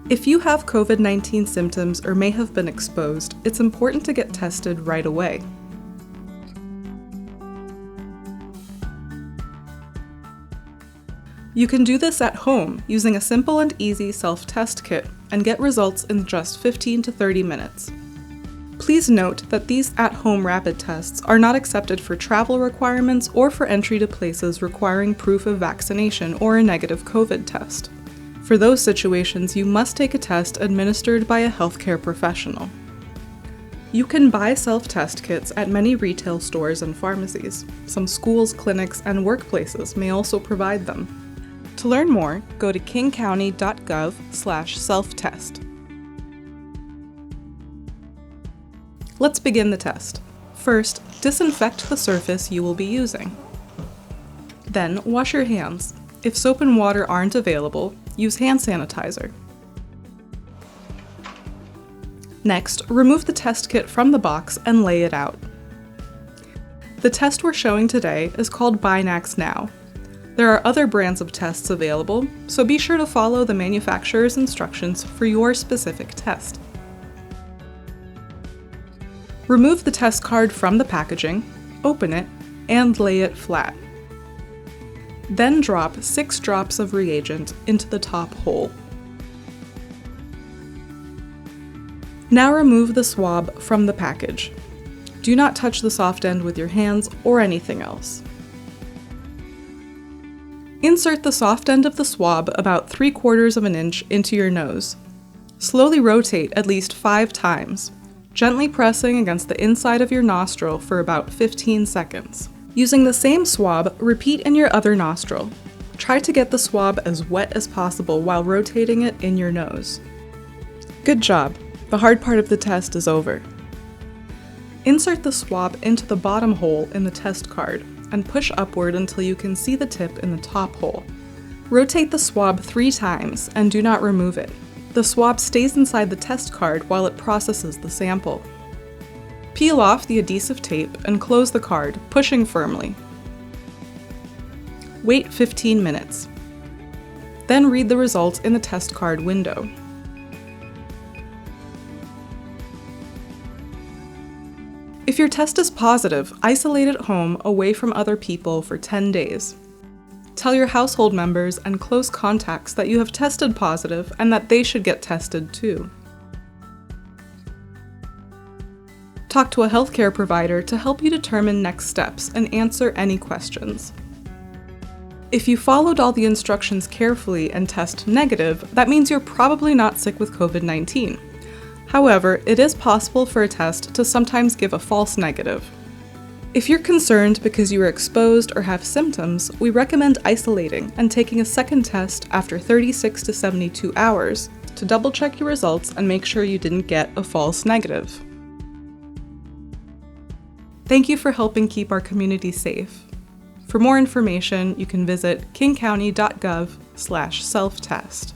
If you have COVID-19 symptoms or may have been exposed, it's important to get tested right away. You can do this at home using a simple and easy self-test kit and get results in just 15 to 30 minutes. Please note that these at-home rapid tests are not accepted for travel requirements or for entry to places requiring proof of vaccination or a negative COVID test. For those situations, you must take a test administered by a healthcare professional. You can buy self-test kits at many retail stores and pharmacies. Some schools, clinics, and workplaces may also provide them. To learn more, go to kingcounty.gov/self-test. Let's begin the test. First, disinfect the surface you will be using. Then, wash your hands. If soap and water aren't available, use hand sanitizer. Next, remove the test kit from the box and lay it out. The test we're showing today is called Binax Now. There are other brands of tests available, so be sure to follow the manufacturer's instructions for your specific test. Remove the test card from the packaging, open it, and lay it flat. Then drop 6 drops of reagent into the top hole. Now remove the swab from the package. Do not touch the soft end with your hands or anything else. Insert the soft end of the swab about 3/4 of an inch into your nose. Slowly rotate at least 5 times, gently pressing against the inside of your nostril for about 15 seconds. Using the same swab, repeat in your other nostril. Try to get the swab as wet as possible while rotating it in your nose. Good job. The hard part of the test is over. Insert the swab into the bottom hole in the test card and push upward until you can see the tip in the top hole. Rotate the swab 3 times and do not remove it. The swab stays inside the test card while it processes the sample. Peel off the adhesive tape and close the card, pushing firmly. Wait 15 minutes. Then read the results in the test card window. If your test is positive, isolate at home away from other people for 10 days. Tell your household members and close contacts that you have tested positive and that they should get tested too. Talk to a healthcare provider to help you determine next steps and answer any questions. If you followed all the instructions carefully and test negative, that means you're probably not sick with COVID-19. However, it is possible for a test to sometimes give a false negative. If you're concerned because you are exposed or have symptoms, we recommend isolating and taking a second test after 36 to 72 hours to double-check your results and make sure you didn't get a false negative. Thank you for helping keep our community safe. For more information, you can visit kingcounty.gov/selftest.